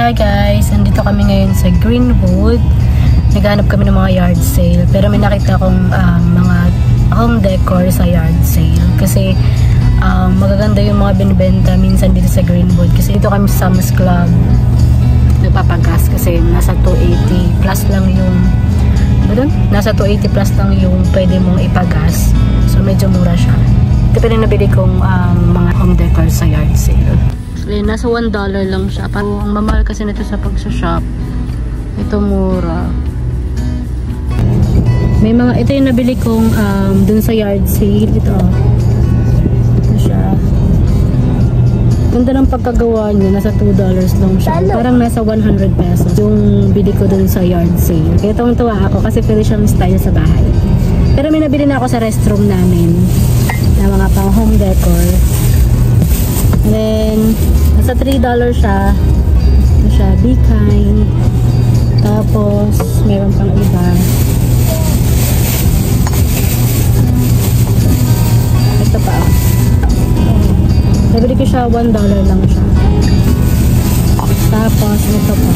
Hi guys, nandito kami ngayon sa Greenwood. Naghanap kami ng mga yard sale. Pero may nakita akong mga home decor sa yard sale. Kasi magaganda yung mga binibenta minsan dito sa Greenwood. Kasi dito kami sa Sam's Club nagpapagas kasi nasa 280 plus lang yung nasa 280 plus lang yung pwede mong ipagas. So medyo mura siya. Ito pa rin nabili kong mga home decor sa yard sale. Nasa $1 lang siya. Ang mamahal kasi nito sa pagsa-shop. Ito mura. May mga, ito yung nabili kong dun sa yard sale. Ito siya. Ganda ng pagkagawa niya. Nasa $2 lang siya. Parang nasa 100 pesos yung bili ko dun sa yard sale. Kaya tuwang-tuwa ako kasi pwede siyang style sa bahay. Pero may nabili na ako sa restroom namin na mga pang home decor. And then, nasa $3 siya. Ito siya, Be Kind. Tapos, meron pang iba. Ito pa. Nabili ko siya, $1 lang siya. Tapos, ito pa.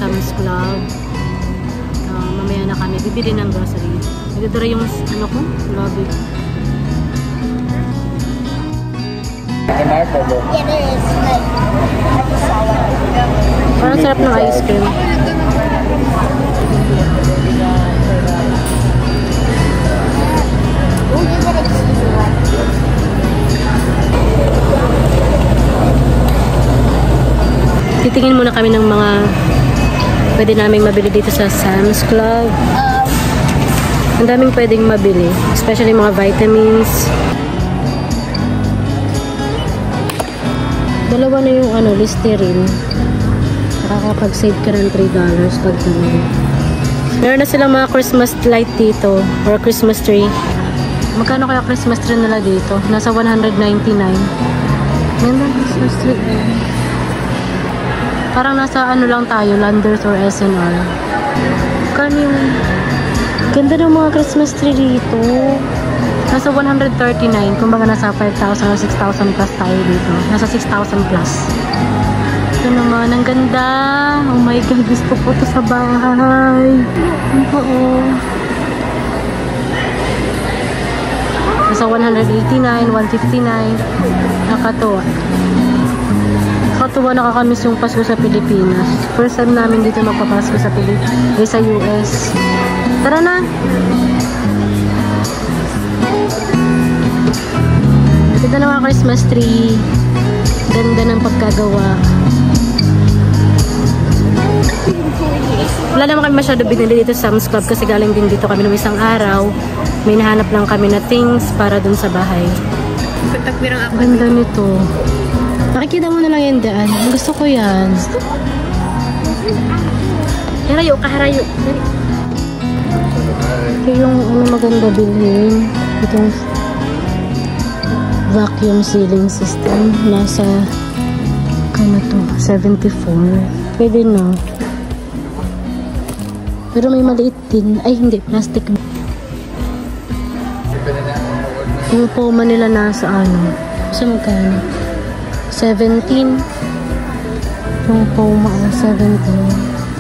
Sam's Club. Mamaya na kami bibili ng grocery. Nagdadara yung ano ko, lobby. Yeah, there is. Like, I just saw one. Parang sarap ng ice cream. Oh, you get a cheesy one. Titingin muna kami ng mga pwede naming mabili dito sa Sam's Club. Ang daming pwedeng mabili, especially mga vitamins. Dalawa na yung Listerine. Nakakapag-save ka ng $3 pag bumili. Meron na silang mga Christmas light dito or Christmas tree. Magkano kaya Christmas tree nila dito? Nasa $199. Ganda Christmas tree. Parang nasa lang tayo, Landers or SNR. Kano yung ganda ng mga Christmas tree dito. Nasa 139. Kumbaga nasa 5,000 or 6,000 plus tayo dito. Nasa 6,000 plus. Ito naman, ang ganda. Oh my God, gusto ko ito sa bahay. Oo. Nasa 189, 159. Nakatuwa. Nakatuwa, nakakamiss yung Pasko sa Pilipinas. First time namin dito magpapasko sa Pilipinas. Sa US. Tara na! Ganda ng mga Christmas tree. Ganda ng pagkagawa. Wala naman kami masyado binili dito sa Sam's Club kasi galing din dito kami ng isang araw. May nahanap lang kami na things para dun sa bahay. Ganda nito. Nakikita mo na lang yan daan. Gusto ko yan. Harayo ka, harayo. Ito yung maganda bilhin. Itong vacuum sealing system. Nasa kano to? 74. Pwede na. Pero may maliit din. Ay, hindi. Plastic. Yung poma nila nasa sa magkano? 17. Yung poma 17.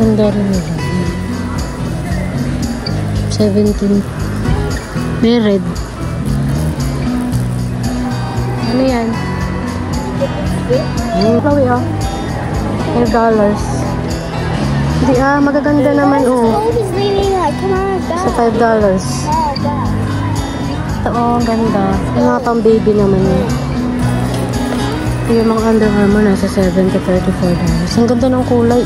Ganda rin nila. 17. May red. Ano yan? Chloe, $5. Hindi magaganda naman sa $5. Ito ang ganda. Yung mga pang baby naman yun. Yung mga Under Armour nasa $7 to $34. Ang ganda ng kulay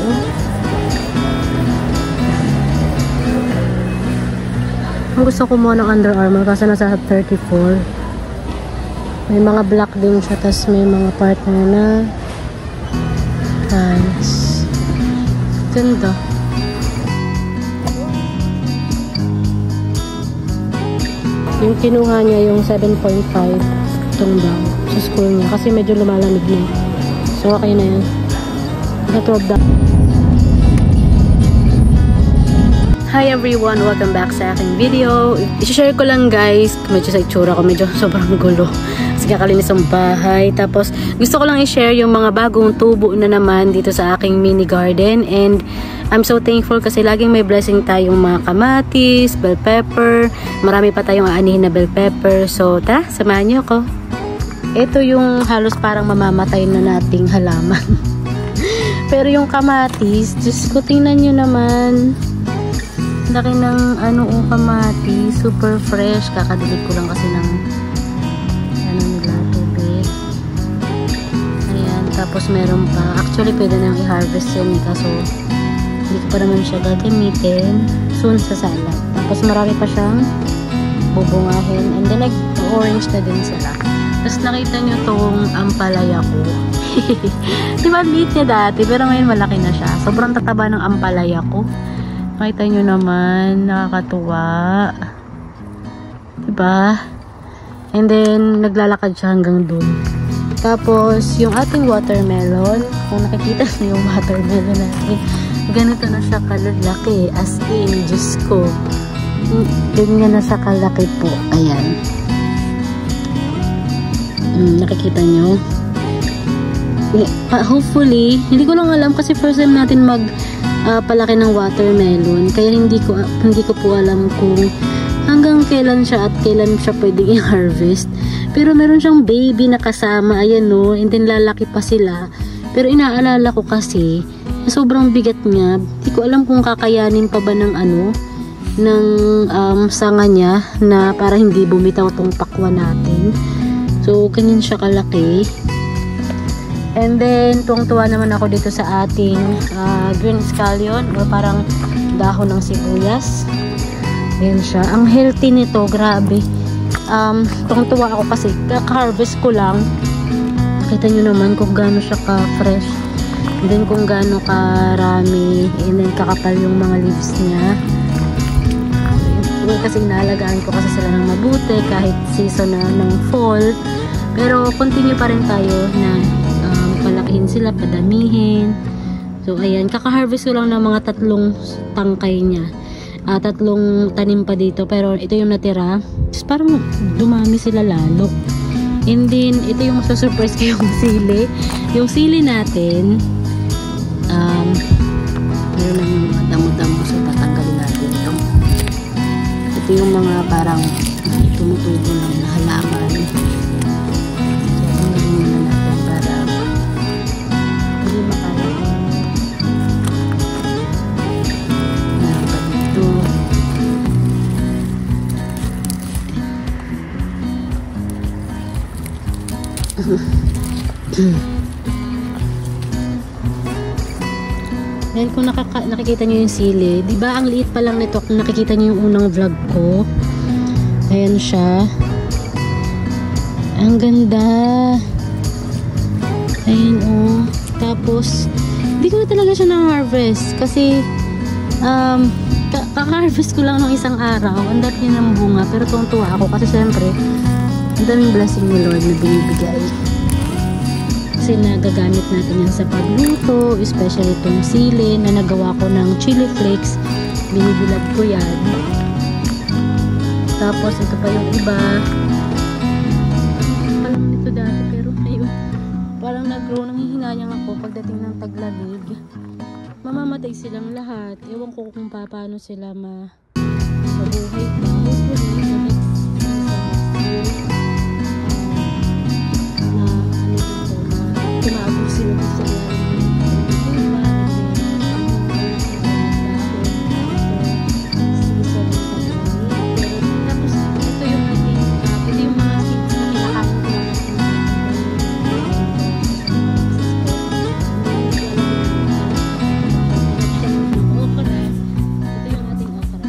Ang gusto ko muna ng Under Armour kasi nasa 34. May mga black din siya, tas may mga partner na pants. Ganda. Yung kinuha niya yung 7.5 itong bag sa school niya kasi medyo lumalamig na. So okay na yan. Naka-12. Hi everyone! Welcome back sa aking video. I-share ko lang guys, medyo sa itsura ko, medyo sobrang gulo. Kasi kakalinis ang bahay. Tapos gusto ko lang i-share yung mga bagong tubo na naman dito sa aking mini garden. And I'm so thankful kasi laging may blessing tayong mga kamatis, bell pepper. Marami pa tayong aanihin na bell pepper. So tara, samahan niyo ako. Ito yung halos parang mamamatay na nating halaman. Pero yung kamatis, Diyos ko, tingnan nyo naman. Laki ng kamatis, super fresh. Kakadilig ko lang kasi ng nila, tubig. Ayan, tapos meron pa. Actually, pwede nang i-harvest yan kaso hindi ko pa naman siya gagamitin. Soon sa salad. Tapos marami pa siyang bubungahin. And then nag-orange na din sila. Tapos nakita nyo tong ampalaya ko. Diba liit niya dati, pero ngayon malaki na siya. Sobrang tataba ng ampalaya ko. Makita nyo naman, nakakatuwa. Diba? And then, naglalakad siya hanggang dun. Tapos, yung ating watermelon, kung nakikita nyo yung watermelon natin, ganito na siya kalalaki. As in, Diyos ko. Ganyan na siya kalaki po. Ayan. Nakikita nyo? Hopefully, hindi ko lang alam kasi first time natin palaki ng watermelon, kaya hindi ko po alam kung hanggang kailan siya at kailan siya pwedeng i-harvest. Pero meron siyang baby na kasama, ayan no, and then lalaki pa sila. Pero inaalala ko kasi na sobrang bigat niya. Hindi ko alam kung kakayanin pa ba ng sanga niya na para hindi bumitaw tong pakwa natin. So ganyan siya kalaki. And then, tuwang-tuwa naman ako dito sa ating green scallion or parang dahon ng sibuyas. Ayan siya. Ang healthy nito, grabe. Tuwang-tuwa ako kasi kaka-harvest ko lang. Nakita nyo naman kung gaano siya ka-fresh. And then, kung gaano karami. And then, kakapal yung mga leaves niya. Kasi inaalagaan ko kasi sila ng mabuti kahit season na ng fall. Pero, continue pa rin tayo na palakihin sila, padamihin. So, ayan. Kaka-harvest ko lang ng mga 3 tangkay niya. 3 tanim pa dito. Pero, ito yung natira. Just parang dumami sila lalo. And then, ito yung masusurprise ko yung sili. Yung sili natin, meron ng mga damo-damo. So, tatanggalin natin ito. Ito yung mga parang tumutubo ng halaman. Ngayon kung nakikita nyo yung sili, di ba ang liit pa lang nito kung nakikita nyo yung unang vlog ko. Ayan siya. Ang ganda. Ayan oh. Tapos hindi ko na talaga siya na-harvest kasi kaka-harvest ko lang ng isang araw. Ang dami niya ng bunga, pero tuwang-tuwa ako kasi syempre ang daming blessing ni Lord na binibigay. Kasi nagagamit natin yan sa pagluto, especially itong sili na nagawa ko ng chili flakes. Binibilad ko yan. Tapos ito pa yung iba. Parang ito dati pero ayun, parang nag-grow, nanghihinayang ako pagdating ng taglamig. Mamamatay silang lahat. Ewan ko kung paano sila mabuhay pa. Hopefully, sa next tumabog sila sa tapos ito yung ating ito yung mga seeds na kinakain ko ito yung ating okra.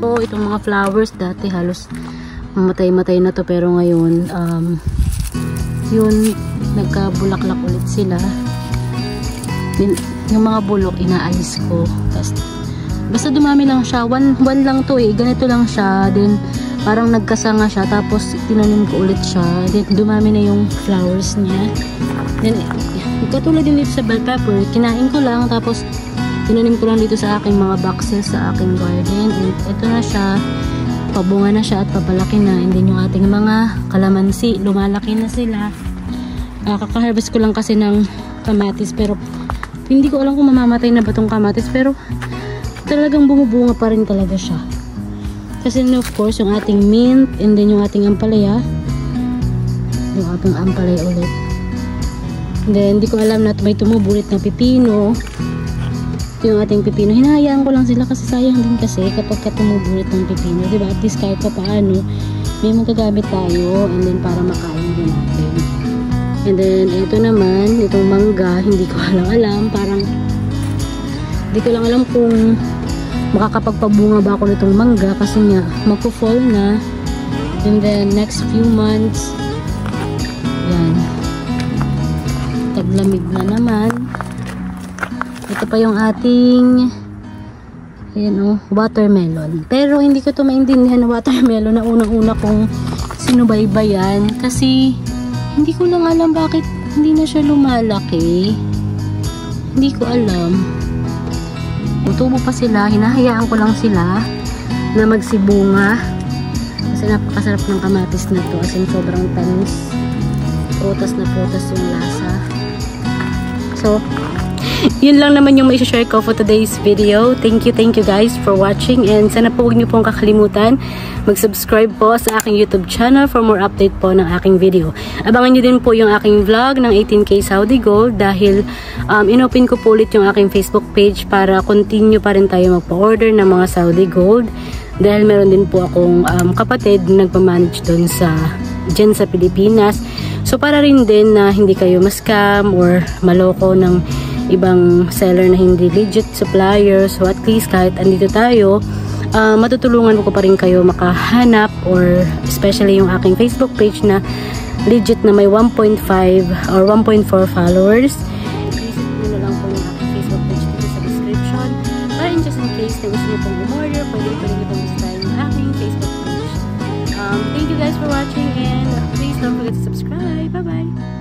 ko itong mga flowers. Dati halos matay-matay na to, pero ngayon yun, nagkabulaklak ulit sila. Yung mga bulok inaalis ko. Tapos basta dumami lang siya, one lang to eh, ganito lang siya. Then parang nagkasanga siya, tapos tinanim ko ulit siya. Then dumami na yung flowers niya. Then katulad din dito sa bell pepper, kinain ko lang, tapos tinanim ko lang dito sa aking mga boxes sa aking garden. And ito na siya, pabunga na siya at papalaki na. And then yung ating mga kalamansi, lumalaki na sila. Kaka-harvest ko lang kasi ng kamatis, pero hindi ko alam kung mamamatay na ba tong kamatis, pero talagang bumubunga pa rin talaga siya. Kasi of course yung ating mint, and then yung ating ampalaya, yung ating ampalaya ulit. And then hindi ko alam na may tumubulit na pipino. Ito yung ating pipino, hinahayaan ko lang sila kasi sayang din kasi kapag tumubulit ng pipino, diba? At least kahit pa paano may magagamit tayo, and then para makain din natin. And then ito naman, itong mangga, hindi ko alam, parang hindi ko lang alam kung makakapagpabunga ba ako nitong mangga kasi nga magpo-fall na. And then next few months, yan, taglamig na naman. Ito pa yung ating watermelon, pero hindi ko to maintindihan na watermelon na unang-una kong sinubaybayan kasi hindi ko lang alam bakit hindi na siya lumalaki. Hindi ko alam. Tubo pa sila, hinahayaan ko lang sila na magsibunga kasi napakasarap ng kamatis na to, as in sobrang tamis, prutas na prutas yung lasa. So yun lang naman yung may share ko for today's video. Thank you guys for watching, and sana po huwag niyo pong kakalimutan mag-subscribe po sa aking YouTube channel for more update po ng aking video. Abangan niyo din po yung aking vlog ng 18K Saudi Gold dahil inopen ko po ulit yung aking Facebook page para continue pa rin tayo magpa-order ng mga Saudi Gold dahil meron din po akong kapatid na nagpa-manage doon dyan sa Pilipinas. So para rin din na hindi kayo ma-scam or maloko ng ibang seller na hindi legit suppliers. So at least kahit andito tayo, matutulungan ko pa rin kayo makahanap, or especially yung aking Facebook page na legit na may 1.5 or 1.4 followers. Visit nyo na lang po yung aking Facebook page dito sa description para in just in case na gusto nyo pong umorder, pwede pa rin nyo pong bisitahin yung aking Facebook page. Thank you guys for watching, and please don't forget to subscribe. Bye bye!